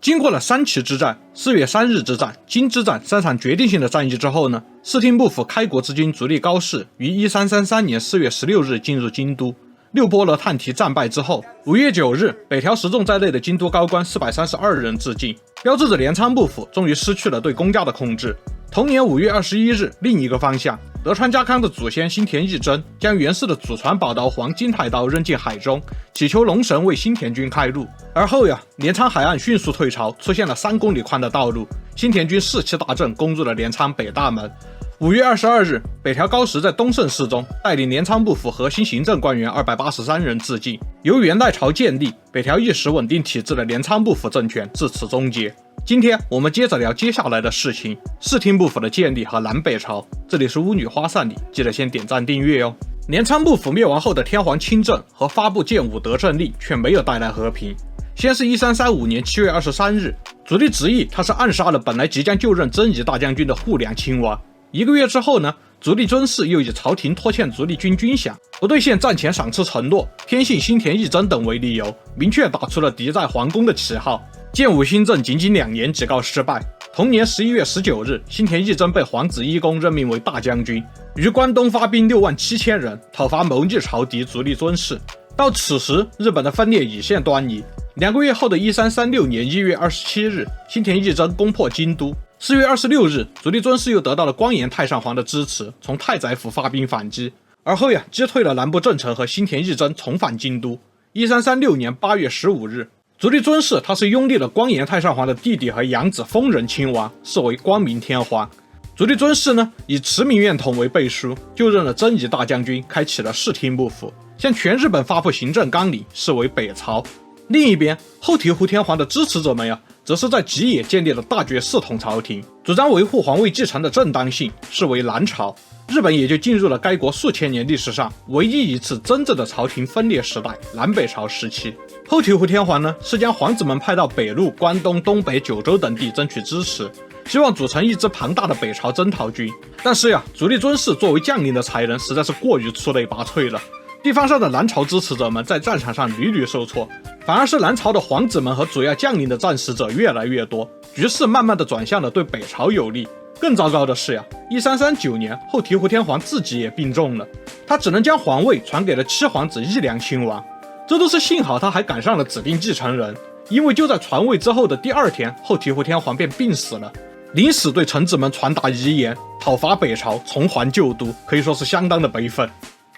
经过了三旗之战、4月3日之战、金之战3场决定性的战役之后呢，室町幕府开国之君足利高氏于1333年4月16日进入京都。六波罗探题战败之后，5月9日，北条时重在内的京都高官432人自尽，标志着镰仓幕府终于失去了对公家的控制。同年5月21日，另一个方向，德川家康的祖先新田义贞将源氏的祖传宝刀黄金太刀扔进海中，祈求龙神为新田军开路。而后镰仓海岸迅速退潮，出现了3公里宽的道路，新田军士气大振，攻入了镰仓北大门。5月22日，北条高时在东胜寺中带领镰仓幕府核心行政官员283人自尽。由元代朝建立，北条一时稳定体制的镰仓幕府政权至此终结。今天我们接着聊接下来的事情，室町幕府的建立和南北朝。这里是巫女花散里，记得先点赞订阅哦。镰仓幕府灭亡后的天皇亲政和发布建武德政令却没有带来和平。先是1335年7月23日，足利直义他是暗杀了本来即将就任征夷大将军的户良亲王。1个月之后呢，足利尊氏又以朝廷拖欠足利军军饷，不兑现战前赏赐承诺，偏信新田义贞等为理由，明确打出了敌在皇宫的旗号。建武新政仅仅2年即告失败。同年11月19日，新田义贞被皇子义宫任命为大将军，于关东发兵67000人，讨伐谋逆朝敌足利尊氏。到此时，日本的分裂已现端倪。2个月后的1336年1月27日，新田义贞攻破京都。4月26日，足利尊氏又得到了光岩太上皇的支持，从太宰府发兵反击。而后击退了南部政臣和新田义贞，重返京都。1336年8月15日，足利尊氏他是拥立了光岩太上皇的弟弟和养子丰仁亲王，视为光明天皇。足利尊氏呢，以持明院统为背书，就任了征夷大将军，开启了室町幕府，向全日本发布行政纲领，视为北朝。另一边，后醍醐天皇的支持者们则是在吉野建立了大觉寺统朝廷，主张维护皇位继承的正当性，视为南朝。日本也就进入了该国数千年历史上唯一一次真正的朝廷分裂时代——南北朝时期。后醍醐天皇呢，是将皇子们派到北陆、关东、东北、九州等地争取支持，希望组成一支庞大的北朝征讨军。但是足利尊氏作为将领的才能实在是过于出类拔萃了，地方上的南朝支持者们在战场上屡屡受挫，反而是南朝的皇子们和主要将领的战死者越来越多，局势慢慢的转向了对北朝有利。更糟糕的是1339年，后醍醐天皇自己也病重了，他只能将皇位传给了七皇子义良亲王。这都是幸好他还赶上了指定继承人，因为就在传位之后的第2天，后醍醐天皇便病死了。临死对臣子们传达遗言，讨伐北朝，重还旧都，可以说是相当的悲愤。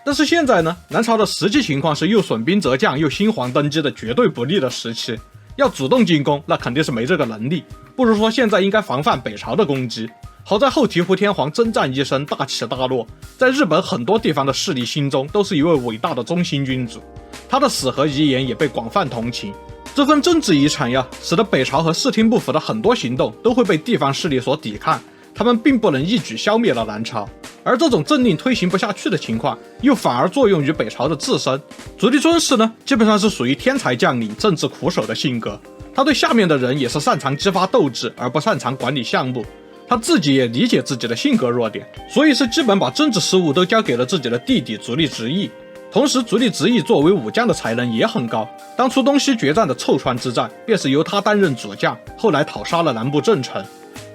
但是现在呢，南朝的实际情况是又损兵折将又新皇登基的绝对不利的时期，要主动进攻那肯定是没这个能力，不如说现在应该防范北朝的攻击。好在后醍醐天皇征战一生，大起大落，在日本很多地方的势力心中都是一位伟大的中心君主，他的死和遗言也被广泛同情。这份政治遗产使得北朝和室町幕府的很多行动都会被地方势力所抵抗，他们并不能一举消灭了南朝。而这种政令推行不下去的情况，又反而作用于北朝的自身。足利尊氏呢，基本上是属于天才将领、政治苦手的性格，他对下面的人也是擅长激发斗志，而不擅长管理项目。他自己也理解自己的性格弱点，所以是基本把政治事务都交给了自己的弟弟足利直义。同时，足利直义作为武将的才能也很高，当初东西决战的凑川之战便是由他担任主将，后来讨杀了南部政臣。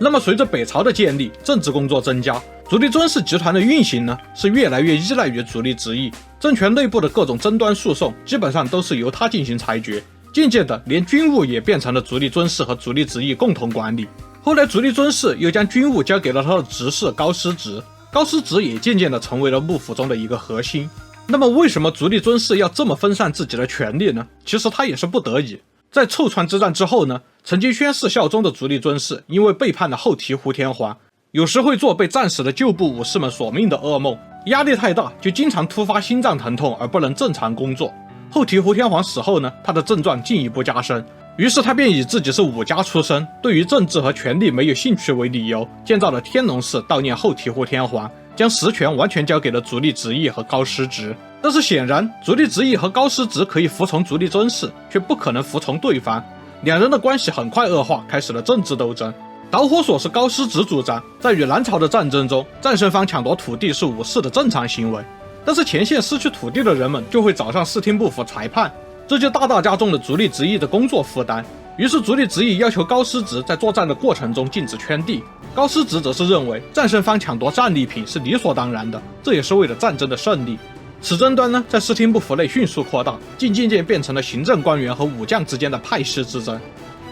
那么随着北朝的建立，政治工作增加，足利尊氏集团的运行呢，是越来越依赖于足利直义，政权内部的各种争端诉讼基本上都是由他进行裁决，渐渐的连军务也变成了足利尊氏和足利直义共同管理。后来足利尊氏又将军务交给了他的侄氏高师直，高师直也渐渐的成为了幕府中的一个核心。那么为什么足利尊氏要这么分散自己的权力呢？其实他也是不得已。在凑川之战之后呢，曾经宣誓效忠的足利尊氏因为背叛了后醍醐天皇，有时会做被战死的旧部武士们索命的噩梦，压力太大，就经常突发心脏疼痛而不能正常工作。后醍醐天皇死后呢，他的症状进一步加深，于是他便以自己是武家出身，对于政治和权力没有兴趣为理由，建造了天龙寺悼念后醍醐天皇，将实权完全交给了足利直义和高师直。但是显然，足利直义和高师直可以服从足利尊氏，却不可能服从对方，两人的关系很快恶化，开始了政治斗争。导火索是高师直主张，在与南朝的战争中，战胜方抢夺土地是武士的正常行为，但是前线失去土地的人们就会找上室町幕府裁判，这就大大加重了足利直义的工作负担。于是足利执意要求高师直在作战的过程中禁止圈地，高师直则是认为战胜方抢夺战利品是理所当然的，这也是为了战争的胜利。此争端呢，在室町幕府内迅速扩大，渐渐变成了行政官员和武将之间的派系之争。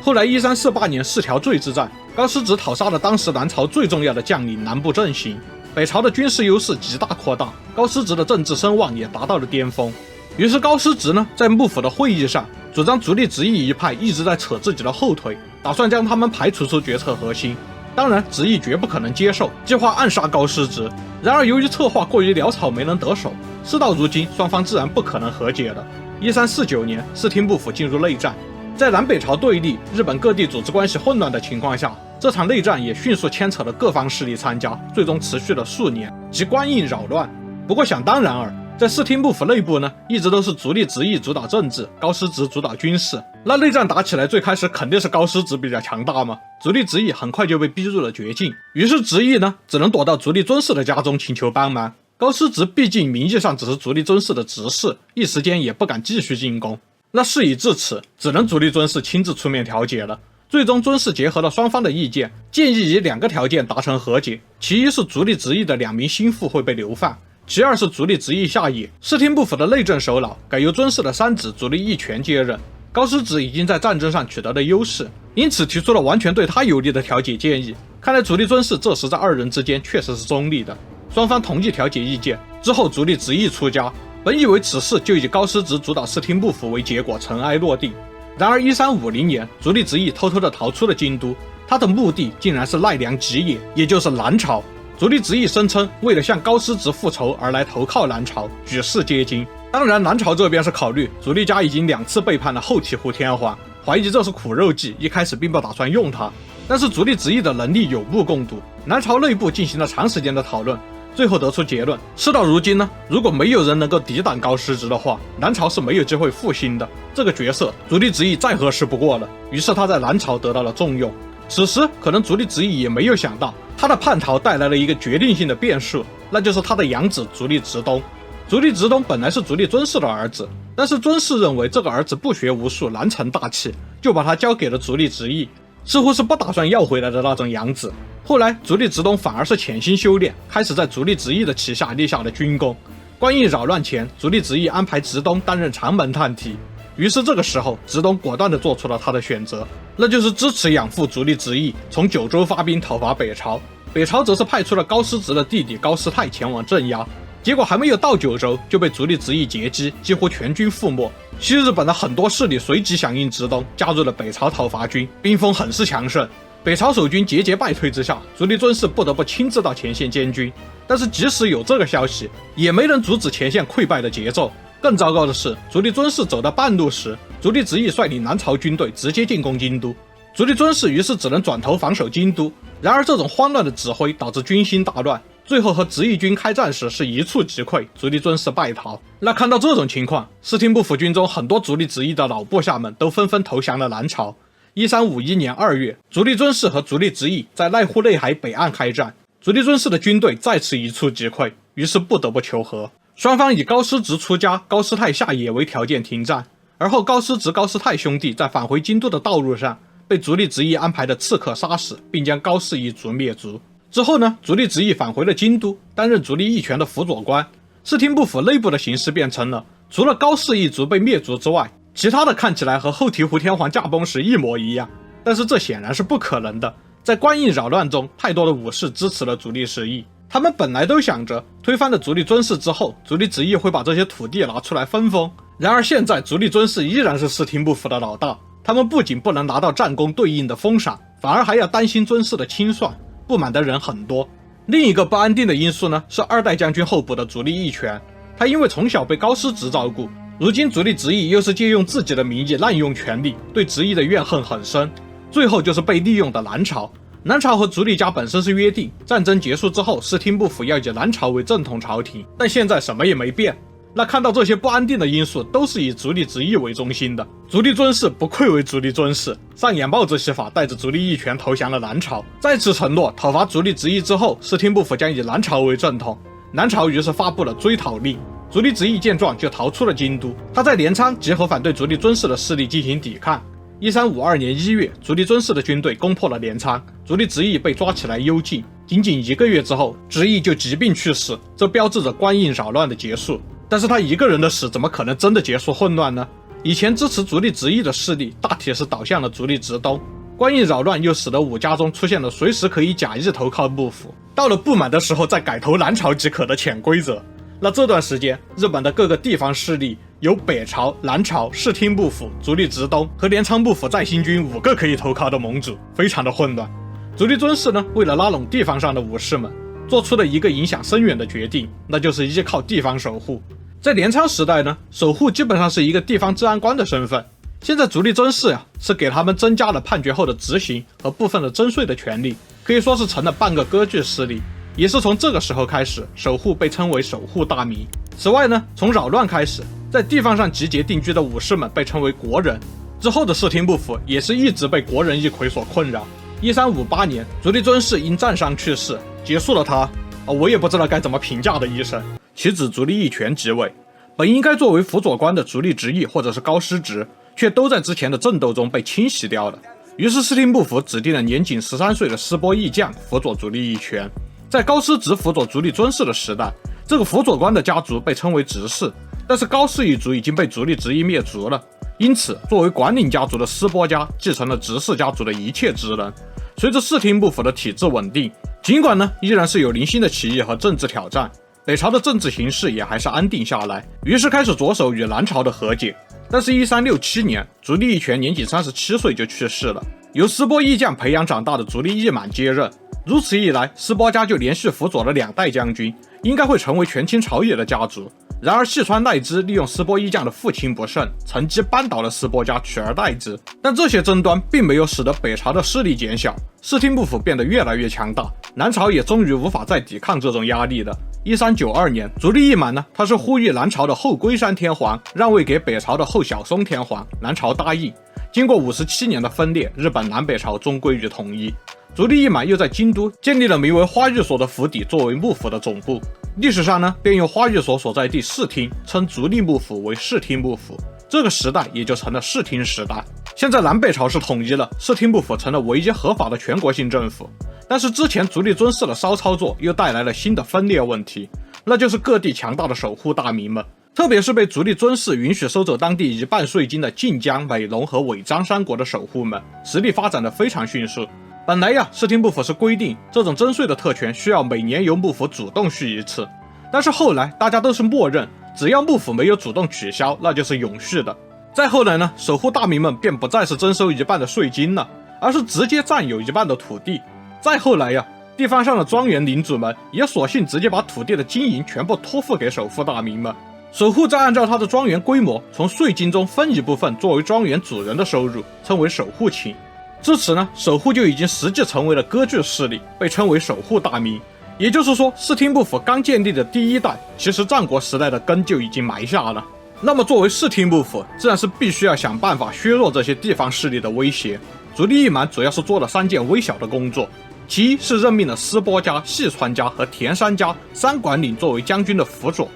后来1348年四条罪之战，高师直讨杀了当时南朝最重要的将领南部正行，北朝的军事优势极大扩大，高师直的政治声望也达到了巅峰。于是高师直呢，在幕府的会议上主张足利执意一派一直在扯自己的后腿，打算将他们排除出决策核心。当然执意绝不可能接受，计划暗杀高师直。然而由于策划过于潦草，没能得手，事到如今双方自然不可能和解了。1349年，室町幕府进入内战，在南北朝对立、日本各地组织关系混乱的情况下，这场内战也迅速牵扯了各方势力参加，最终持续了数年，即官印扰乱。不过想当然尔，在室町幕府内部呢，一直都是足利执意主导政治，高师直主导军事。那内战打起来，最开始肯定是高师直比较强大嘛。足利执意很快就被逼入了绝境，于是执意呢，只能躲到足利尊氏的家中请求帮忙。高师直毕竟名义上只是足利尊氏的执事，一时间也不敢继续进攻。那事已至此，只能足利尊氏亲自出面调解了。最终尊氏结合了双方的意见，建议以2个条件达成和解。其一是足利执意的2名心腹会被流放，其二是足利执意下野，室町幕府的内政首脑改由尊氏的3子足利义权接任。高师直已经在战争上取得了优势，因此提出了完全对他有利的调解建议。看来足利尊氏这时在2人之间确实是中立的，双方同意调解意见之后，足利执意出家。本以为此事就以高师直主导室町幕府为结果尘埃落定，然而1350年，足利执意偷偷地逃出了京都，他的目的竟然是奈良吉野，也就是南朝。足利执意声称为了向高师直复仇而来投靠南朝，举世皆惊。当然南朝这边是考虑足利家已经2次背叛了后醍醐天皇，怀疑这是苦肉计，一开始并不打算用他。但是足利执意的能力有目共睹，南朝内部进行了长时间的讨论，最后得出结论，事到如今呢，如果没有人能够抵挡高师直的话，南朝是没有机会复兴的。这个角色足利执意再合适不过了，于是他在南朝得到了重用。此时可能足利执意也没有想到，他的叛逃带来了一个决定性的变数，那就是他的养子足利直东。足利直东本来是足利尊氏的儿子，但是尊氏认为这个儿子不学无术，难成大器，就把他交给了足利执意，似乎是不打算要回来的那种养子。后来足利直东反而是潜心修炼，开始在足利执意的旗下立下了军功。官印扰乱前，足利执意安排直东担任长门探题，于是这个时候直东果断地做出了他的选择，那就是支持养父足利执意从九州发兵讨伐北朝。北朝则是派出了高师直的弟弟高师泰前往镇压，结果还没有到九州就被足利执意截击，几乎全军覆没。西日本的很多势力随即响应直东，加入了北朝讨伐军，兵锋很是强盛。北朝守军节节败退之下，足利尊氏不得不亲自到前线监军，但是即使有这个消息，也没能阻止前线溃败的节奏。更糟糕的是，足利尊氏走到半路时，足利执意率领南朝军队直接进攻京都，足利尊氏于是只能转头防守京都。然而这种慌乱的指挥导致军心大乱，最后和执意军开战时是一触即溃，足利尊氏败逃。那看到这种情况，室町幕府军中很多足利执意的老部下们都纷纷投降了南朝。1351年2月，足利尊氏和足利执意在濑户内海北岸开战，足利尊氏的军队再次一触即溃，于是不得不求和。双方以高师直出家、高师泰下野为条件停战，而后高师直、高师泰兄弟在返回京都的道路上被足利执意安排的刺客杀死，并将高氏一族灭族。之后呢，足利执意返回了京都，担任足利义权的辅佐官。室町幕府内部的形势变成了，除了高氏一族被灭族之外，其他的看起来和后醍醐天皇驾崩时一模一样，但是这显然是不可能的。在官印扰乱中，太多的武士支持了足利执意，他们本来都想着推翻了足利尊氏之后，足利执意会把这些土地拿出来分封。然而现在足利尊氏依然是室町幕府的老大，他们不仅不能拿到战功对应的封赏，反而还要担心尊氏的清算，不满的人很多。另一个不安定的因素呢，是2代将军候补的足利义权，他因为从小被高师直照顾，如今足利执意又是借用自己的名义滥用权力，对执意的怨恨很深。最后就是被利用的南朝。南朝和足利家本身是约定，战争结束之后室町幕府要以南朝为正统朝廷，但现在什么也没变。那看到这些不安定的因素都是以足利执意为中心的，足利尊氏不愧为足利尊氏，上演帽子戏法，带着足利义权投降了南朝，再次承诺讨伐足利执意之后，室町幕府将以南朝为正统。南朝于是发布了追讨令，足利执意见状就逃出了京都，他在镰仓结合反对足利尊氏的势力进行抵抗。1352年1月，足利尊氏的军队攻破了镰仓，足利直义被抓起来幽禁。仅仅1个月之后，直义就疾病去世，这标志着官印扰乱的结束。但是他一个人的死怎么可能真的结束混乱呢？以前支持足利直义的势力大体是倒向了足利直东，官印扰乱又使得武家中出现了随时可以假意投靠幕府，到了不满的时候再改投南朝即可的潜规则。那这段时间，日本的各个地方势力有北朝、南朝、室町幕府、足利直东和镰仓幕府在新军5个可以投靠的盟主，非常的混乱。足利尊氏呢，为了拉拢地方上的武士们，做出了一个影响深远的决定，那就是依靠地方守护。在镰仓时代呢，守护基本上是一个地方治安官的身份。现在足利尊氏是给他们增加了判决后的执行和部分的征税的权利，可以说是成了半个割据势力。也是从这个时候开始，守护被称为守护大名。此外呢，从扰乱开始，在地方上集结定居的武士们被称为国人。之后的室町幕府也是一直被国人一揆所困扰。1358年，足利尊氏因战伤去世，结束了他我也不知道该怎么评价的一生。其子足利义权即位，本应该作为辅佐官的足利直义或者是高师直，却都在之前的争斗中被清洗掉了。于是室町幕府指定了年仅13岁的师波义将辅佐足利义权。在高师直辅佐足利尊氏的时代，这个辅佐官的家族被称为直氏，但是高氏一族已经被足利直义灭族了，因此作为管领家族的师波家继承了直氏家族的一切职能。随着室町幕府的体制稳定，尽管呢依然是有零星的起义和政治挑战，北朝的政治形势也还是安定下来，于是开始着手与南朝的和解。但是1367年，足利义权年仅37岁就去世了，由师波义将培养长大的足利义满接任。如此一来，师波家就连续辅佐了2代将军，应该会成为权倾朝野的家族。然而细川赖之利用师波义将的父亲不慎，趁机扳倒了师波家，取而代之。但这些争端并没有使得北朝的势力减小，室町幕府变得越来越强大，南朝也终于无法再抵抗这种压力了。1392年，足利义满呢，他是呼吁南朝的后龟山天皇让位给北朝的后小松天皇，南朝答应。经过57年的分裂，日本南北朝终归于统一。足利义满又在京都建立了名为花御所的府邸作为幕府的总部，历史上呢便用花御所所在地室町称足利幕府为室町幕府，这个时代也就成了室町时代。现在南北朝是统一了，室町幕府成了唯一合法的全国性政府，但是之前足利尊氏的骚操作又带来了新的分裂问题，那就是各地强大的守护大名们，特别是被足利尊氏允许收走当地1半税金的晋江、美浓和尾张3国的守护们，实力发展得非常迅速。本来室町幕府是规定这种征税的特权需要每年由幕府主动续一次，但是后来大家都是默认，只要幕府没有主动取消，那就是永续的。再后来呢，守护大名们便不再是征收1半的税金了，而是直接占有1半的土地。再后来地方上的庄园领主们也索性直接把土地的经营全部托付给守护大名们，守护再按照他的庄园规模从税金中分一部分作为庄园主人的收入，称为守护卿。至此呢，守护就已经实际成为了割据势力，被称为守护大名。也就是说，室町幕府刚建立的第1代，其实战国时代的根就已经埋下了。那么作为室町幕府，自然是必须要想办法削弱这些地方势力的威胁。足利义满主要是做了3件微小的工作，其一是任命了师波家、细川家和田山家3管领作为将军的辅佐，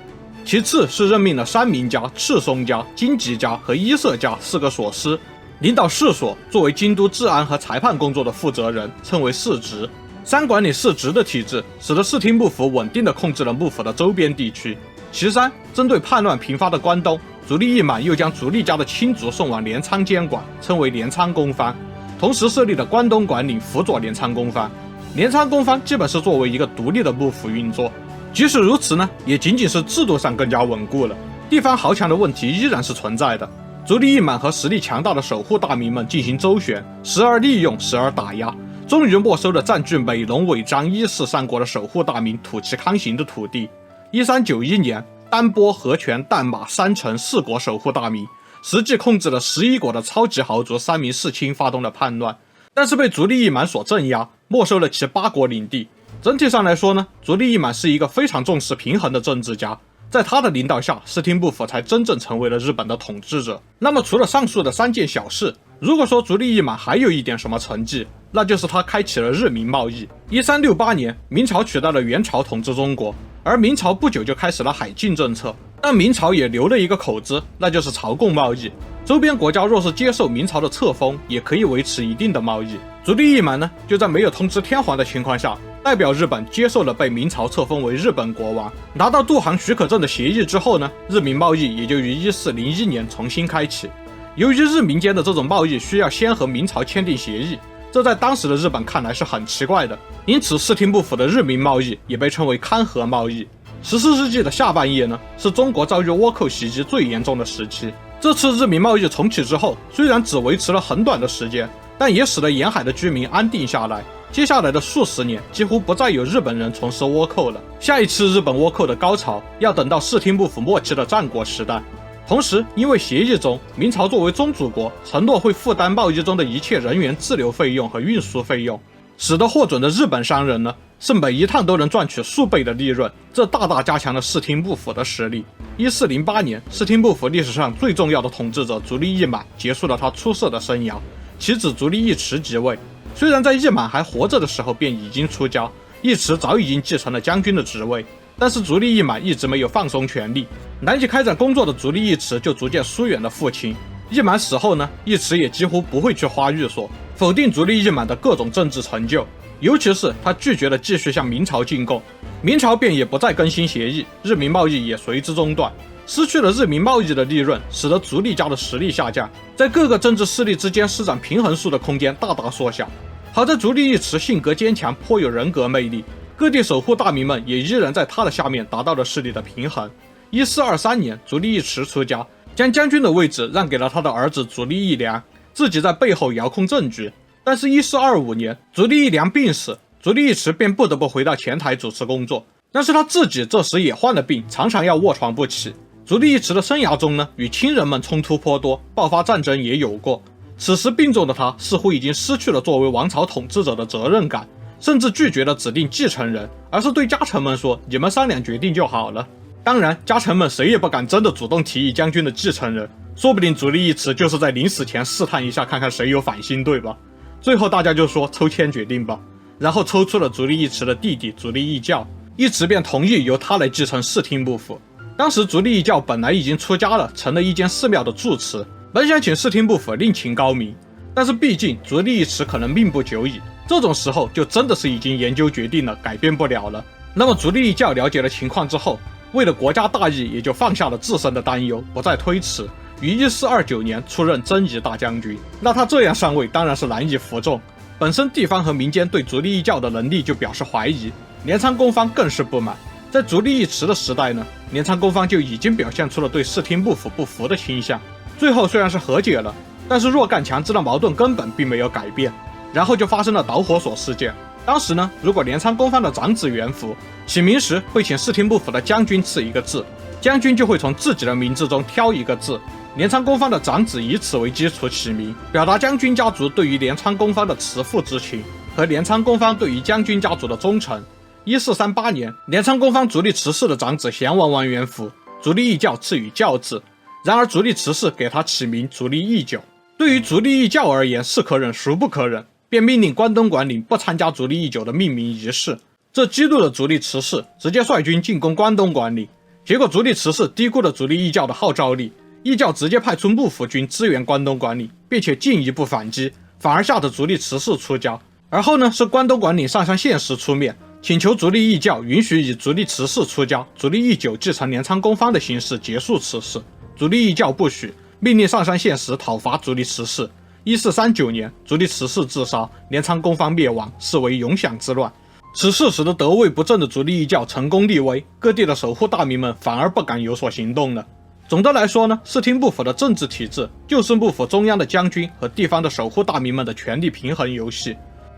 其次是任命了山明家、赤松家、金吉家和伊势家4个所司，领导士所作为京都治安和裁判工作的负责人，称为士职。3管理士职的体制，使得室町幕府稳定地控制了幕府的周边地区。其三，针对叛乱频发的关东，足利义满又将足利家的亲族送往镰仓监管，称为镰仓公藩，同时设立了关东管领辅佐镰仓公藩。镰仓公藩基本是作为一个独立的幕府运作，即使如此呢，也仅仅是制度上更加稳固了，地方豪强的问题依然是存在的。足利义满和实力强大的守护大名们进行周旋，时而利用，时而打压，终于没收了占据美浓、尾张、伊势3国的守护大名土岐康行的土地。1391年，丹波、和泉、淡马、三城4国守护大名实际控制了11国的超级豪族3名世卿发动了叛乱，但是被足利义满所镇压，没收了其8国领地。整体上来说呢，足利义满是一个非常重视平衡的政治家，在他的领导下，室町幕府才真正成为了日本的统治者。那么除了上述的3件小事，如果说足利义满还有一点什么成绩，那就是他开启了日明贸易。1368年，明朝取代了元朝统治中国，而明朝不久就开始了海禁政策，但明朝也留了一个口子，那就是朝贡贸易。周边国家若是接受明朝的册封，也可以维持一定的贸易。足利义满呢，就在没有通知天皇的情况下，代表日本接受了被明朝册封为日本国王。拿到渡航许可证的协议之后呢，日明贸易也就于1401年重新开启。由于日民间的这种贸易需要先和明朝签订协议，这在当时的日本看来是很奇怪的，因此室町幕府的日明贸易也被称为勘合贸易。14世纪的下半叶呢，是中国遭遇倭寇袭击最严重的时期。这次日明贸易重启之后，虽然只维持了很短的时间，但也使得沿海的居民安定下来。接下来的数十年，几乎不再有日本人从事倭寇了。下一次日本倭寇的高潮，要等到室町幕府末期的战国时代。同时，因为协议中，明朝作为宗主国，承诺会负担贸易中的一切人员滞留费用和运输费用，使得获准的日本商人呢，是每一趟都能赚取数倍的利润，这大大加强了室町幕府的实力。1408年，室町幕府历史上最重要的统治者足利义满结束了他出色的生涯，其子足利义持即位。虽然在义满还活着的时候便已经出家，义持早已经继承了将军的职位，但是足利义满一直没有放松权力。南极开展工作的足利义持就逐渐疏远了父亲。义满死后呢，义持也几乎不会去花寓所，否定足利义满的各种政治成就，尤其是他拒绝了继续向明朝进贡，明朝便也不再更新协议，日明贸易也随之中断。失去了日明贸易的利润，使得足利家的实力下降，在各个政治势力之间施展平衡术的空间大大缩小。好在足利义持性格坚强，颇有人格魅力，各地守护大名们也依然在他的下面达到了势力的平衡。1423年，足利义持出家，将将军的位置让给了他的儿子足利义良，自己在背后遥控政局。但是1425年，足利义良病死，足利义持便不得不回到前台主持工作。但是他自己这时也患了病，常常要卧床不起。足利义持的生涯中呢，与亲人们冲突颇多，爆发战争也有过。此时病重的他似乎已经失去了作为王朝统治者的责任感，甚至拒绝了指定继承人，而是对家臣们说：“你们商量决定就好了。”当然，家臣们谁也不敢真的主动提议将军的继承人，说不定足利义持就是在临死前试探一下，看看谁有反心，对吧？最后大家就说抽签决定吧，然后抽出了足利义持的弟弟足利义教，义持便同意由他来继承室町幕府。当时足利义教本来已经出家了，成了一间寺庙的住持，本想请室町幕府另请高明，但是毕竟足利义持可能命不久矣，这种时候就真的是已经研究决定了，改变不了了。那么足利义教了解了情况之后，为了国家大义，也就放下了自身的担忧，不再推迟，于1429年出任征夷大将军。那他这样上位当然是难以服众，本身地方和民间对足利义教的能力就表示怀疑，镰仓公方更是不满。在足利义持的时代呢，镰仓公方就已经表现出了对室町幕府不服的倾向。最后虽然是和解了，但是若干强制的矛盾根本并没有改变。然后就发生了导火索事件。当时呢，如果镰仓公方的长子元福起名时会请室町幕府的将军赐一个字，将军就会从自己的名字中挑一个字，镰仓公方的长子以此为基础起名，表达将军家族对于镰仓公方的慈父之情和镰仓公方对于将军家族的忠诚。1438年，镰仓公方足利持氏的长子贤王王元福，足利义教赐予教字，然而足利持氏给他起名足利义久。对于足利义教而言，是可忍孰不可忍，便命令关东管领不参加足利义久的命名仪式，这激怒了足利持氏，直接率军进攻关东管领。结果足利持氏低估了足利义教的号召力，义教直接派出幕府军支援关东管领，并且进一步反击，反而吓得足利持氏出家。而后呢，是关东管领上杉宪实出面，请求足利义教允许以足利持氏出家，足利义久继承镰仓公方的形式结束此事。足利义教不许，命令上杉宪实讨伐足利持氏。1439年，足利持氏自杀，镰仓公方灭亡，视为永享之乱。此事使得得位不正的足利义教成功立威，各地的守护大名们反而不敢有所行动了。总的来说呢，室町幕府的政治体制就是幕府中央的将军和地方的守护大名们的权力平衡游戏。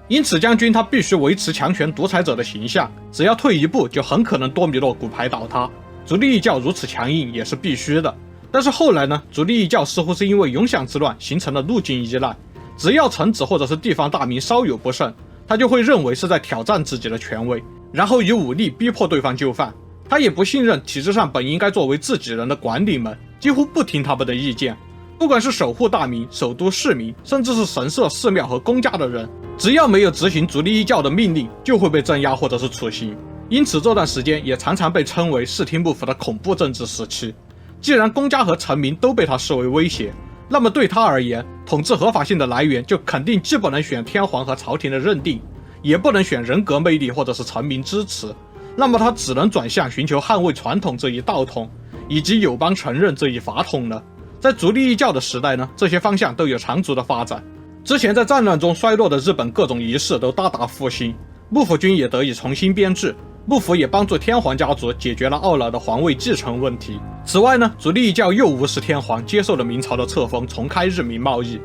因此将军他必须维持强权独裁者的形象，只要退一步就很可能多米诺骨牌倒塌。足利义教如此强硬也是必须的。但是后来呢，足利义教似乎是因为永享之乱形成了路径依赖，只要臣子或者是地方大名稍有不慎，他就会认为是在挑战自己的权威，然后以武力逼迫对方就范。他也不信任体制上本应该作为自己人的管理们，几乎不听他们的意见。不管是守护大名、首都市民，甚至是神社、寺庙和公家的人，只要没有执行足利义教的命令，就会被镇压或者是处刑。因此这段时间也常常被称为室町幕府的恐怖政治时期。既然公家和臣民都被他视为威胁，那么对他而言，统治合法性的来源就肯定既不能选天皇和朝廷的认定，也不能选人格魅力或者是臣民支持，那么他只能转向寻求捍卫传统这一道统，以及友邦承认这一法统了。在足利义教的时代呢，这些方向都有长足的发展。之前在战乱中衰落的日本各种仪式都大大复兴，幕府军也得以重新编制，幕府也帮助天皇家族解决了懊恼的皇位继承问题。此外呢，足利义教又无视天皇，接受了明朝的册封，重开日明贸易。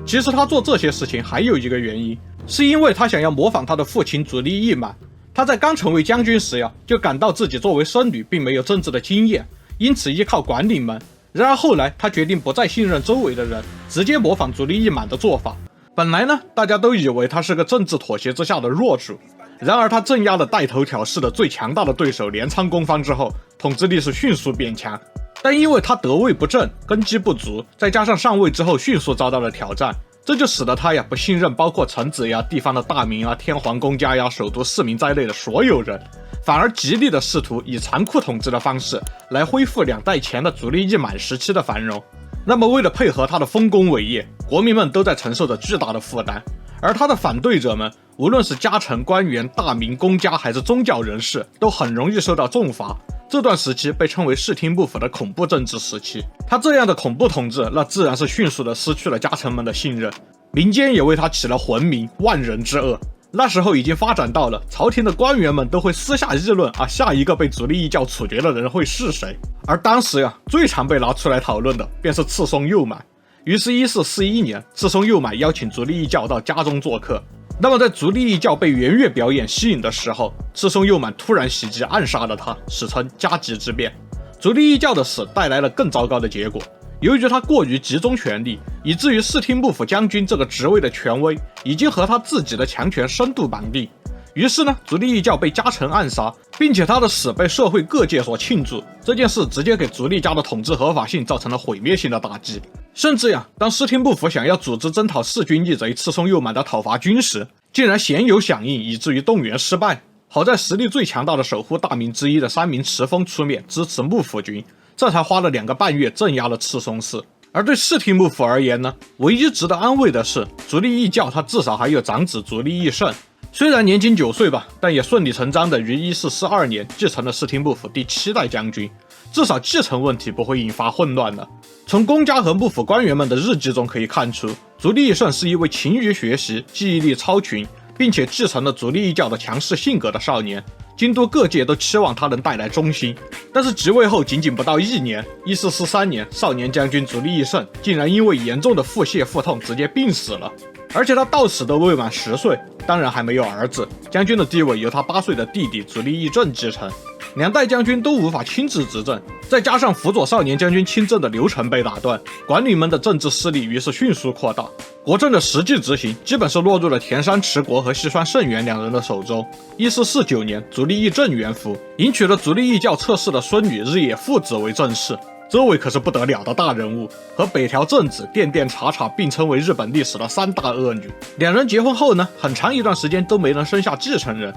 其实他做这些事情还有一个原因，是因为他想要模仿他的父亲足利义满。他在刚成为将军时就感到自己作为僧侣并没有政治的经验，因此依靠管理们。然而后来他决定不再信任周围的人，直接模仿足利义满的做法。本来呢，大家都以为他是个政治妥协之下的弱主，然而他镇压了带头挑事的最强大的对手镰仓公方之后，统治力是迅速变强。但因为他得位不正，根基不足，再加上上位之后迅速遭到了挑战，这就使得他不信任包括臣子地方的大名天皇公家首都市民在内的所有人，反而极力的试图以残酷统治的方式来恢复2代前的足利义满时期的繁荣。那么为了配合他的丰功伟业，国民们都在承受着巨大的负担，而他的反对者们，无论是家臣官员、大名公家还是宗教人士，都很容易受到重罚。这段时期被称为室町幕府的恐怖政治时期。他这样的恐怖统治，那自然是迅速的失去了家臣们的信任，民间也为他起了浑名万人之恶。那时候已经发展到了朝廷的官员们都会私下议论下一个被足利义教处决的人会是谁。而当时最常被拿出来讨论的便是赤松右满。于是1441年，赤松右满邀请足利义教到家中做客。那么在足利义教被圆月表演吸引的时候，赤松右满突然袭击暗杀了他，史称加急之变。足利义教的死带来了更糟糕的结果，由于他过于集中权力，以至于室町幕府将军这个职位的权威已经和他自己的强权深度绑定。于是呢，足利义教被家臣暗杀，并且他的死被社会各界所庆祝。这件事直接给足利家的统治合法性造成了毁灭性的打击。甚至当室町幕府想要组织征讨弑君义贼赤松右满的讨伐军时，竟然鲜有响应，以至于动员失败。好在实力最强大的守护大名之一的三名持丰出面支持幕府军，这才花了2个半月镇压了赤松氏。而对室町幕府而言呢，唯一值得安慰的是，足利义教他至少还有长子足利义胜，虽然年仅9岁吧，但也顺理成章的于1442年继承了室町幕府第7代将军，至少继承问题不会引发混乱了。从公家和幕府官员们的日记中可以看出，足利义胜是一位勤于学习、记忆力超群，并且继承了足利义教的强势性格的少年。京都各界都期望他能带来中兴，但是即位后仅仅不到1年，1443年，少年将军足利义胜竟然因为严重的腹泻腹痛直接病死了，而且他到死都未满10岁，当然还没有儿子，将军的地位由他8岁的弟弟足利义政继承。2代将军都无法亲自执政，再加上辅佐少年将军亲政的流程被打断，管理们的政治势力于是迅速扩大，国政的实际执行基本是落入了田山持国和细川胜元2人的手中。1449年，足利义政元服，迎娶了足利义教侧室的孙女日野富子为正室。这位可是不得了的大人物，和北条政子、殿殿茶茶并称为日本历史的3大恶女。2人结婚后呢，很长一段时间都没能生下继承人。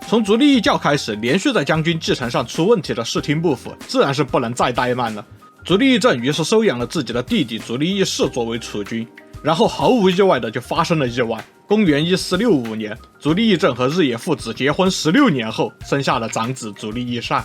从足利义教开始，连续在将军继承上出问题的室町幕府自然是不能再怠慢了。足利义政于是收养了自己的弟弟足利义氏作为储君，然后毫无意外的就发生了意外。公元1465年，足利义政和日野富子结婚16年后，生下了长子足利义善。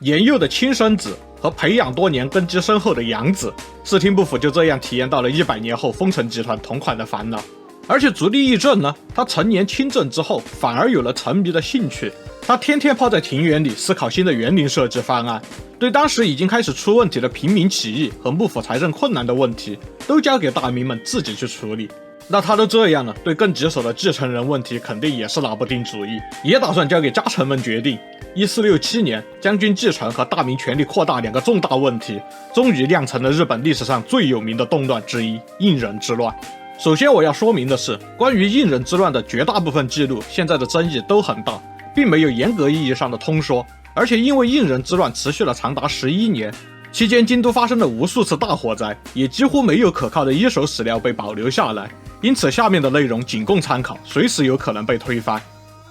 年幼的亲生子和培养多年根基深厚的养子，室町幕府就这样体验到了100年后丰臣集团同款的烦恼。而且足利义政呢，他成年亲政之后反而有了沉迷的兴趣，他天天泡在庭园里思考新的园林设计方案，对当时已经开始出问题的平民起义和幕府财政困难的问题都交给大名们自己去处理。那他都这样了，对更棘手的继承人问题肯定也是拿不定主意，也打算交给家臣们决定。1467年，将军继承和大名权力扩大2个重大问题，终于酿成了日本历史上最有名的动乱之一——应仁之乱。首先我要说明的是，关于应仁之乱的绝大部分记录现在的争议都很大，并没有严格意义上的通说。而且因为应仁之乱持续了长达11年，期间京都发生了无数次大火灾，也几乎没有可靠的一手史料被保留下来，因此下面的内容仅供参考，随时有可能被推翻。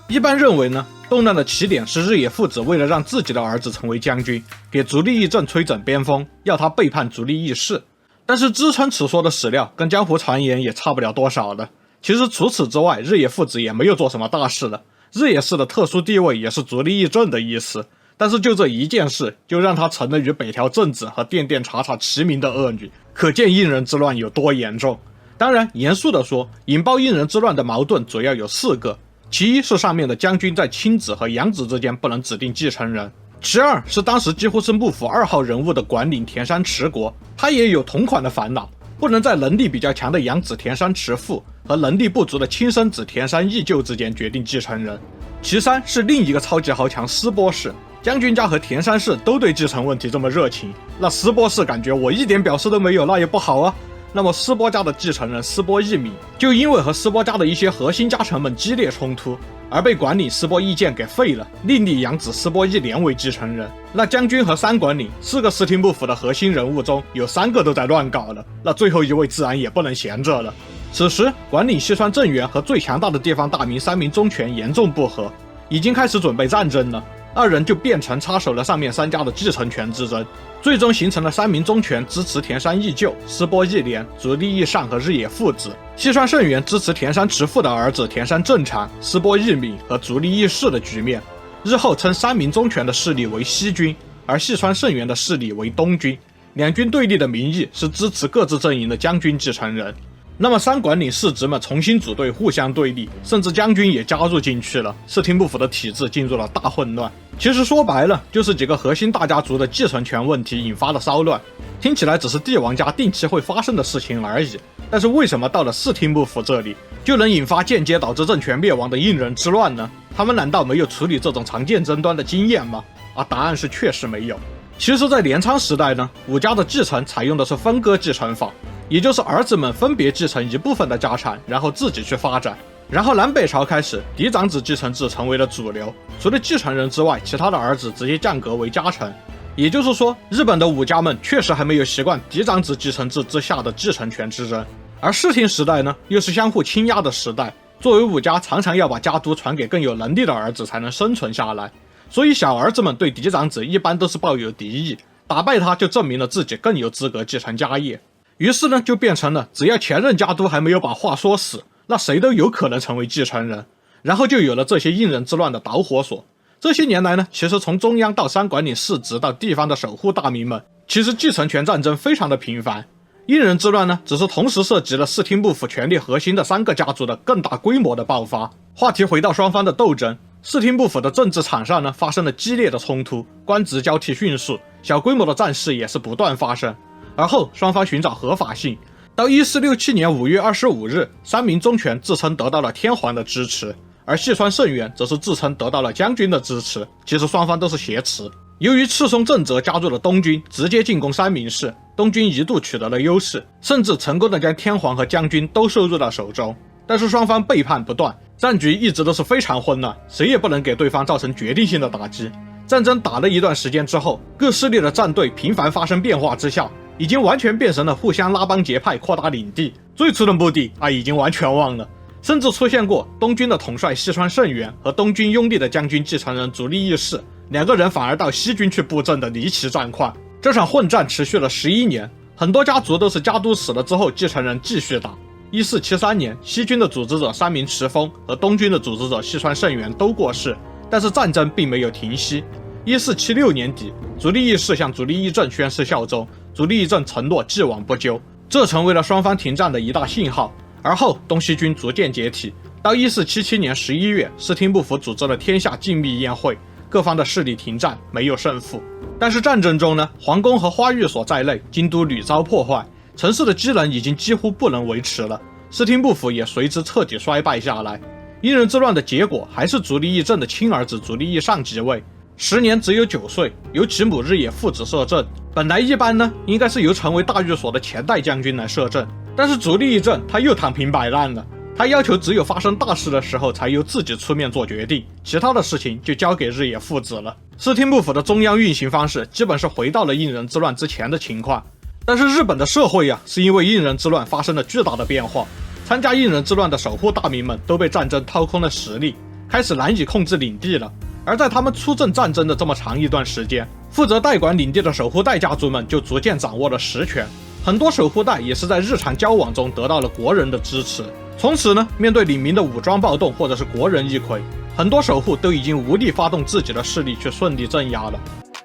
一般认为呢，动乱的起点是日野父子为了让自己的儿子成为将军，给足利义政吹枕边风，要他背叛足利义氏。但是支撑此说的史料跟江湖传言也差不了多少的。其实除此之外，日野父子也没有做什么大事的。日野氏的特殊地位也是足利义政的意思，但是就这一件事，就让他成了与北条政子和殿殿茶茶齐名的恶女，可见应仁之乱有多严重。当然，严肃地说，引爆应仁之乱的矛盾主要有4个。其一是上面的将军在亲子和养子之间不能指定继承人，其二是当时几乎是幕府2号人物的管领田山持国，他也有同款的烦恼，不能在能力比较强的养子田山持父和能力不足的亲生子田山义舅之间决定继承人。其三是另一个超级豪强斯波氏，将军家和田山氏都对继承问题这么热情，那斯波氏感觉我一点表示都没有，那也不好啊。那么斯波家的继承人斯波义敏就因为和斯波家的一些核心家臣们激烈冲突，而被管理斯波义建给废了，另立养子斯波义廉为继承人。那将军和3管领4个室町幕府的核心人物中有3个都在乱搞了，那最后一位自然也不能闲着了。此时管领西川政元和最强大的地方大名三名宗权严重不和，已经开始准备战争了。2人就变成插手了上面3家的继承权之争，最终形成了3名宗权支持田山义舅、斯波义廉、足利义尚和日野父子，西川胜元支持田山持父的儿子田山正长、斯波义敏和足利义氏的局面。日后称3名宗权的势力为西军，而细川胜元的势力为东军，两军对立的名义是支持各自阵营的将军继承人。那么3管领世侄们重新组队，互相对立，甚至将军也加入进去了，室町幕府的体制进入了大混乱。其实说白了，就是几个核心大家族的继承权问题引发的骚乱，听起来只是帝王家定期会发生的事情而已。但是为什么到了室町幕府这里，就能引发间接导致政权灭亡的应仁之乱呢？他们难道没有处理这种常见争端的经验吗？答案是确实没有。其实在镰仓时代呢，武家的继承采用的是分割继承法，也就是儿子们分别继承一部分的家产，然后自己去发展。然后南北朝开始，嫡长子继承制成为了主流，除了继承人之外，其他的儿子直接降格为家臣。也就是说，日本的武家们确实还没有习惯嫡长子继承制之下的继承权之争。而室町时代呢，又是相互倾轧的时代，作为武家常常要把家督传给更有能力的儿子才能生存下来，所以小儿子们对嫡长子一般都是抱有敌意，打败他就证明了自己更有资格继承家业。于是呢，就变成了只要前任家督还没有把话说死，那谁都有可能成为继承人，然后就有了这些应仁之乱的导火索。这些年来呢，其实从中央到3管领世直到地方的守护大名们，其实继承权战争非常的频繁。应仁之乱呢，只是同时涉及了室町幕府权力核心的3个家族的更大规模的爆发。话题回到双方的斗争，室町幕府的政治场上呢，发生了激烈的冲突，官职交替迅速，小规模的战事也是不断发生。而后双方寻找合法性，到1467年5月25日，3名宗权自称得到了天皇的支持，而细川胜元则是自称得到了将军的支持，其实双方都是挟持。由于赤松正则加入了东军，直接进攻三明市，东军一度取得了优势，甚至成功的将天皇和将军都收入到手中。但是双方背叛不断，战局一直都是非常混乱，谁也不能给对方造成决定性的打击。战争打了一段时间之后，各势力的战队频繁发生变化之下，已经完全变成了互相拉帮结派，扩大领地。最初的目的已经完全忘了，甚至出现过东军的统帅细川胜元和东军拥立的将军继承人足利义氏2个人反而到西军去布阵的离奇战况。这场混战持续了11年，很多家族都是家督死了之后继承人继续打。1473年，西军的组织者三名持丰和东军的组织者细川胜元都过世，但是战争并没有停息。1476年底，足利义氏向足利义政宣誓效忠，足利义政承诺既往不咎，这成为了双方停战的一大信号。而后东西军逐渐解体，到1477年11月，室町幕府组织了天下静谧宴会，各方的势力停战，没有胜负。但是战争中呢，皇宫和花寓所在内，京都屡遭破坏，城市的机能已经几乎不能维持了，室町幕府也随之彻底衰败下来。应仁之乱的结果还是足利义政的亲儿子足利义尚即位，时年只有9岁，由其母日野父子摄政。本来一般呢，应该是由成为大御所的前代将军来摄政，但是足利义政他又躺平摆烂了，他要求只有发生大事的时候才由自己出面做决定，其他的事情就交给日野父子了。室町幕府的中央运行方式基本是回到了应仁之乱之前的情况，但是日本的社会是因为应仁之乱发生了巨大的变化，参加应仁之乱的守护大名们都被战争掏空了实力，开始难以控制领地了。而在他们出征战争的这么长一段时间，负责代管领地的守护代家族们就逐渐掌握了实权。很多守护代也是在日常交往中得到了国人的支持。从此呢，面对领民的武装暴动或者是国人一揆，很多守护都已经无力发动自己的势力去顺利镇压了。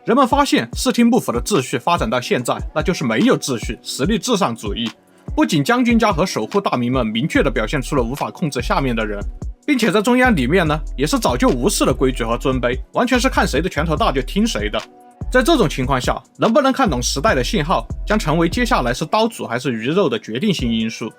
人们发现视听部府的秩序发展到现在，那就是没有秩序，实力至上主义。不仅将军家和守护大名们明确地表现出了无法控制下面的人，并且在中央里面呢，也是早就无视了规矩和尊卑，完全是看谁的拳头大就听谁的。在这种情况下，能不能看懂时代的信号，将成为接下来是刀俎还是鱼肉的决定性因素。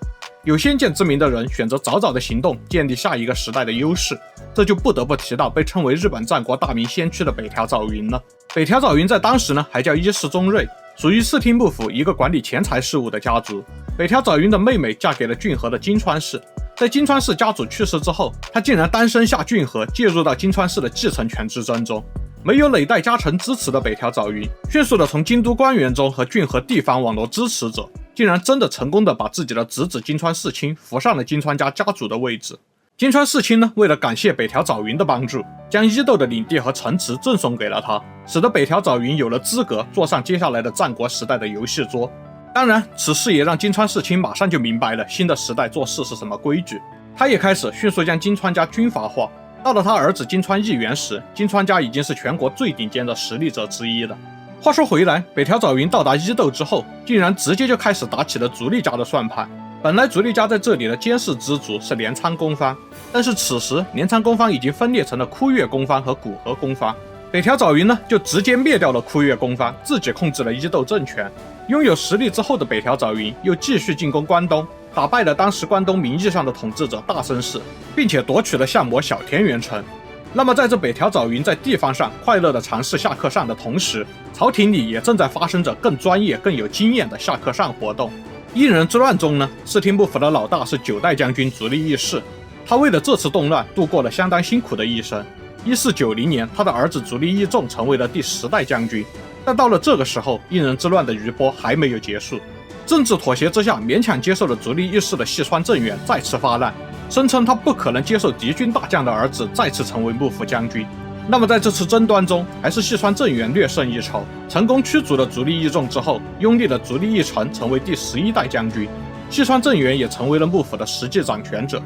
有先见之明的人选择早早的行动，建立下一个时代的优势，这就不得不提到被称为日本战国大名先驱的北条早云了。北条早云在当时呢，还叫伊势宗瑞，属于室町幕府一个管理钱财事务的家族。北条早云的妹妹嫁给了骏河的金川氏，在金川氏家主去世之后，他竟然单身下骏河，介入到金川氏的继承权之争中。没有累代家臣支持的北条早云，迅速的从京都官员中和骏河地方网罗支持者，竟然真的成功的把自己的侄子金川世亲扶上了金川家家主的位置。金川世亲呢，为了感谢北条早云的帮助，将伊豆的领地和城池赠送给了他，使得北条早云有了资格坐上接下来的战国时代的游戏桌。当然，此事也让金川世亲马上就明白了新的时代做事是什么规矩，他也开始迅速将金川家军阀化。到了他儿子金川义元时，金川家已经是全国最顶尖的实力者之一了。话说回来，北条早云到达伊豆之后，竟然直接就开始打起了足利家的算盘。本来足利家在这里的监视之主是镰仓公方，但是此时镰仓公方已经分裂成了枯月公方和古河公方。北条早云呢，就直接灭掉了枯月公方，自己控制了伊豆政权。拥有实力之后的北条早云又继续进攻关东，打败了当时关东名义上的统治者大森氏，并且夺取了相模小田原城。那么在这北条早云在地方上快乐地尝试下课上的同时，朝廷里也正在发生着更专业更有经验的下课上活动。应仁之乱中呢，室町幕府的老大是9代将军足利义士，他为了这次动乱度过了相当辛苦的一生。1490年，他的儿子足利义重成为了第10代将军。但到了这个时候，应仁之乱的余波还没有结束。政治妥协之下，勉强接受了足利义士的细川政元再次发难，声称他不可能接受敌军大将的儿子再次成为幕府将军。那么在这次争端中，还是细川政元略胜一筹，成功驱逐了足利义重之后，拥立了足利义澄成为第11代将军。细川政元也成为了幕府的实际掌权者。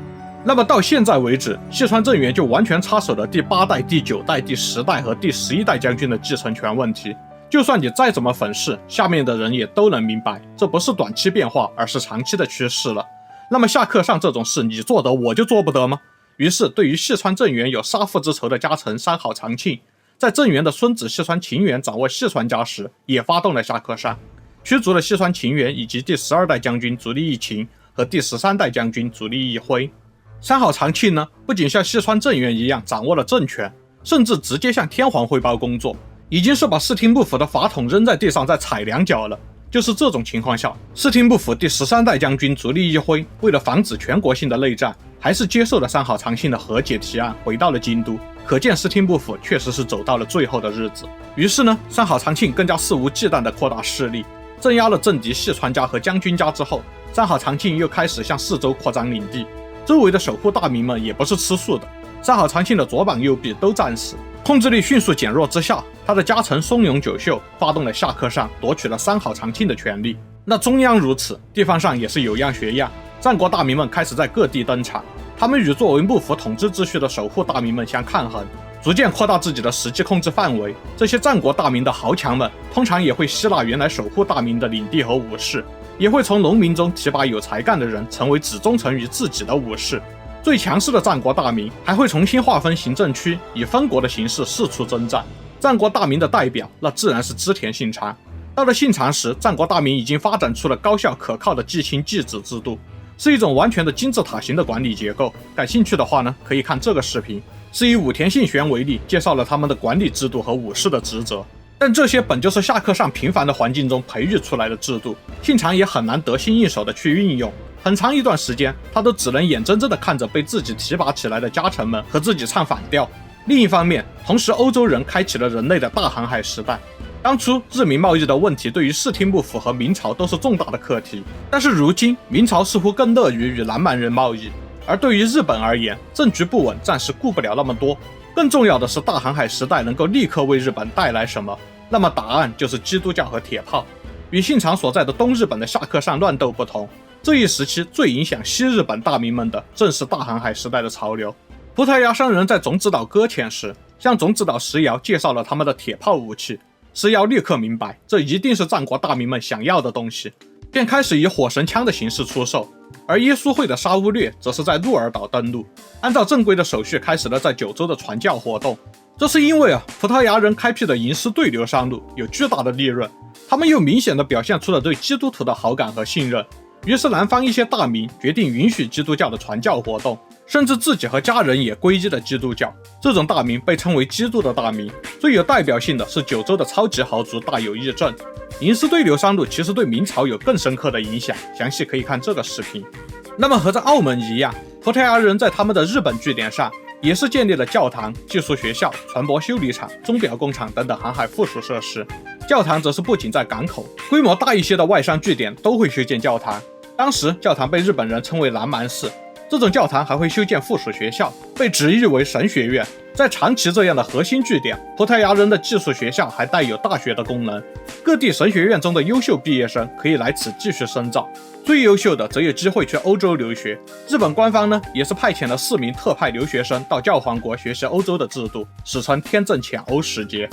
那么到现在为止，细川政元就完全插手了第8代、第9代、第10代和第11代将军的继承权问题。就算你再怎么粉饰，下面的人也都能明白，这不是短期变化，而是长期的趋势了。那么下课上这种事，你做得我就做不得吗？于是对于细川政元有杀父之仇的家臣山好长庆，在政元的孙子细川晴元掌握细川家时，也发动了下课上，驱逐了细川晴元以及第12代将军足利义晴和第13代将军足利义辉。山好长庆呢，不仅像细川政元一样掌握了政权，甚至直接向天皇汇报工作，已经是把室町幕府的法统扔在地上在踩两脚了。就是这种情况下，室町幕府第13代将军足利义辉为了防止全国性的内战，还是接受了山好长庆的和解提案，回到了京都。可见室町幕府确实是走到了最后的日子。于是呢，山好长庆更加肆无忌惮地扩大势力，镇压了政敌细川家和将军家之后，山好长庆又开始向四周扩张领地。周围的守护大名们也不是吃素的，山好长庆的左膀右臂都战死。控制力迅速减弱之下，他的家臣松永久秀发动了下课上，夺取了山好长庆的权力。那中央如此，地方上也是有样学样，战国大名们开始在各地登场，他们与作为幕府统治秩序的守护大名们相抗衡，逐渐扩大自己的实际控制范围。这些战国大名的豪强们通常也会吸纳原来守护大名的领地和武士，也会从农民中提拔有才干的人成为只忠诚于自己的武士。最强势的战国大名还会重新划分行政区，以分国的形式四处征战。战国大名的代表那自然是织田信长。到了信长时，战国大名已经发展出了高效可靠的继亲继子制度，是一种完全的金字塔型的管理结构。感兴趣的话呢，可以看这个视频，是以武田信玄为例，介绍了他们的管理制度和武士的职责。但这些本就是下课上频繁的环境中培育出来的制度，信长也很难得心应手的去运用。很长一段时间，他都只能眼睁睁地看着被自己提拔起来的家臣们和自己唱反调。另一方面，同时欧洲人开启了人类的大航海时代。当初日明贸易的问题对于室町幕府和明朝都是重大的课题，但是如今明朝似乎更乐于与南蛮人贸易，而对于日本而言，政局不稳，暂时顾不了那么多。更重要的是，大航海时代能够立刻为日本带来什么？那么答案就是基督教和铁炮。与信长所在的东日本的下克上乱斗不同，这一时期最影响西日本大名们的，正是大航海时代的潮流。葡萄牙商人在种子岛搁浅时，向种子岛石窑介绍了他们的铁炮武器，石窑立刻明白，这一定是战国大名们想要的东西，便开始以火神枪的形式出售。而耶稣会的沙乌略则是在鹿儿岛登陆，按照正规的手续开始了在九州的传教活动。这是因为葡萄牙人开辟的银丝对流商路有巨大的利润，他们又明显地表现出了对基督徒的好感和信任，于是南方一些大民决定允许基督教的传教活动，甚至自己和家人也皈依了基督教。这种大民被称为基督的大民，最有代表性的是九州的超级豪族大有义政。银丝对流商路其实对明朝有更深刻的影响，详细可以看这个视频。那么和在澳门一样，葡萄牙人在他们的日本据点上也是建立了教堂、技术学校、船舶修理厂、钟表工厂等等航海附属设施。教堂则是不仅在港口，规模大一些的外商据点都会修建教堂。当时教堂被日本人称为南蛮寺，这种教堂还会修建附属学校，被直译为神学院。在长崎这样的核心据点，葡萄牙人的技术学校还带有大学的功能，各地神学院中的优秀毕业生可以来此继续深造，最优秀的则有机会去欧洲留学。日本官方呢，也是派遣了4名特派留学生到教皇国学习欧洲的制度，史称天正遣欧时节。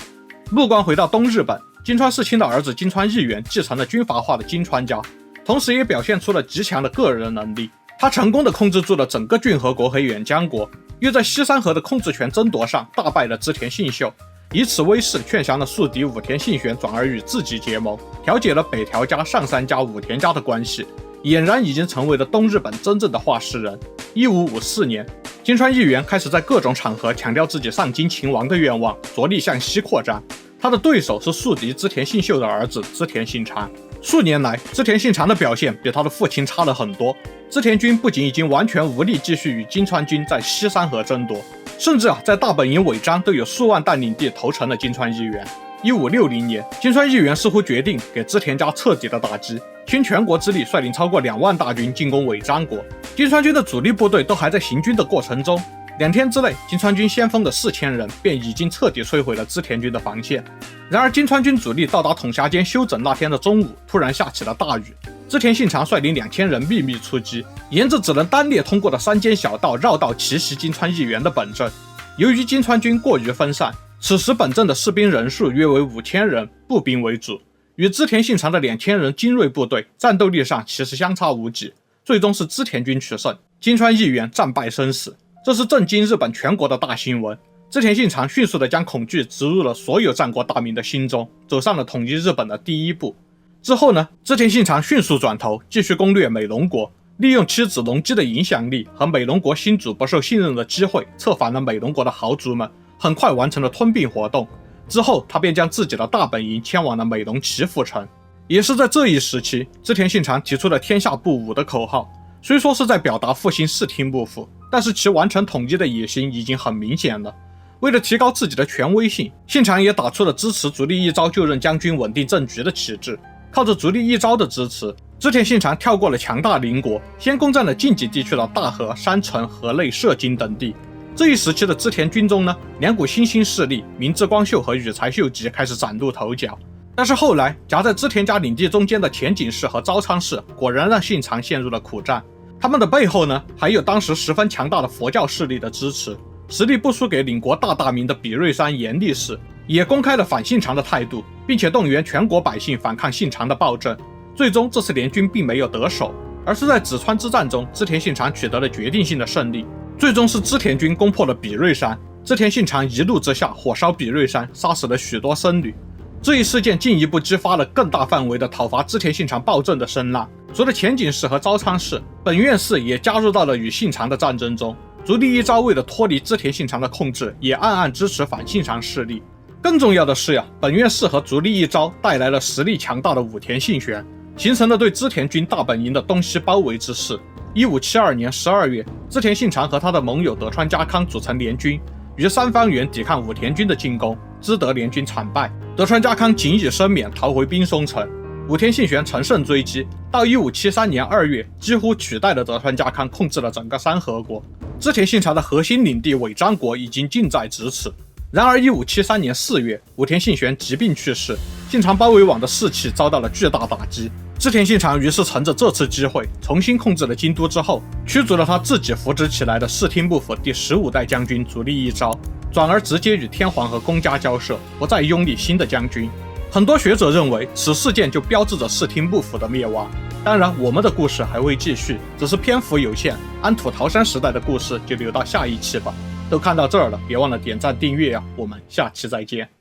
目光回到东日本，金川世卿的儿子金川义元继承了军阀化的金川家，同时也表现出了极强的个人能力。他成功地控制住了整个骏河国和远江国，又在西山河的控制权争夺上大败了织田信秀，以此威势劝降了宿敌武田信玄，转而与自己结盟，调解了北条家、上杉家、武田家的关系，俨然已经成为了东日本真正的话事人。1554年，金川义元开始在各种场合强调自己上京勤王的愿望，着力向西扩张。他的对手是宿敌织田信秀的儿子织田信长。数年来，织田信长的表现比他的父亲差了很多。织田军不仅已经完全无力继续与金川军在西山河争夺，甚至在大本营尾张都有数万担领地投诚了金川义元。1560年，金川义元似乎决定给织田家彻底的打击，倾全国之力率领超过2万大军进攻尾张国。金川军的主力部队都还在行军的过程中，2天之内，金川军先锋的4000人便已经彻底摧毁了织田军的防线。然而，金川军主力到达统辖间休整那天的中午，突然下起了大雨。织田信长率领2000人秘密出击，沿着只能单列通过的山间小道绕道奇袭金川义元的本阵。由于金川军过于分散，此时本阵的士兵人数约为5000人，步兵为主，与织田信长的2000人精锐部队战斗力上其实相差无几。最终是织田军取胜，金川义元战败身死。这是震惊日本全国的大新闻。织田信长迅速地将恐惧植入了所有战国大名的心中，走上了统一日本的第一步。之后呢，织田信长迅速转头，继续攻略美浓国，利用妻子隆基的影响力和美浓国新主不受信任的机会，策反了美浓国的豪族们，很快完成了吞并活动。之后，他便将自己的大本营迁往了美浓岐阜城。也是在这一时期，织田信长提出了天下不武的口号，虽说是在表达复兴室町幕府，但是其完成统一的野心已经很明显了。为了提高自己的权威性，信长也打出了支持足利义昭就任将军稳定政局的旗帜。靠着足利义昭的支持，织田信长跳过了强大邻国，先攻占了近畿地区的大和、山城、河内、涉津等地。这一时期的织田军中呢，2股新兴势力明智光秀和羽柴秀吉开始崭露头角。但是后来夹在织田家领地中间的前景氏和朝仓氏果然让信长陷入了苦战。他们的背后呢，还有当时十分强大的佛教势力的支持，实力不输给领国大名的比瑞山严立氏，也公开了反信长的态度，并且动员全国百姓反抗信长的暴政。最终这次联军并没有得手，而是在淄川之战中，织田信长取得了决定性的胜利。最终是织田军攻破了比瑞山，织田信长一怒之下火烧比瑞山，杀死了许多僧侣。这一事件进一步激发了更大范围的讨伐织田信长暴政的声浪。除了前景氏和朝仓氏，本院氏也加入到了与信长的战争中。足利义昭为了脱离织田信长的控制，也暗暗支持反信长势力。更重要的是本院氏和足利义昭带来了实力强大的武田信玄，形成了对织田军大本营的东西包围之势。1572年12月，织田信长和他的盟友德川家康组成联军，于三方原抵抗武田军的进攻，知得联军惨败，德川家康仅以生免逃回滨松城。武田信玄乘胜追击，到1573年2月，几乎取代了德川家康控制了整个山河国。织田信长的核心领地尾张国已经近在咫尺。然而1573年4月，武田信玄疾病去世，信长包围网的士气遭到了巨大打击。织田信长于是乘着这次机会，重新控制了京都之后，驱逐了他自己扶植起来的室町幕府第15代将军足利义昭，转而直接与天皇和公家交涉，不再拥立新的将军。很多学者认为，此事件就标志着室町幕府的灭亡。当然，我们的故事还会继续，只是篇幅有限，安土桃山时代的故事就留到下一期吧。都看到这儿了，别忘了点赞订阅啊！我们下期再见。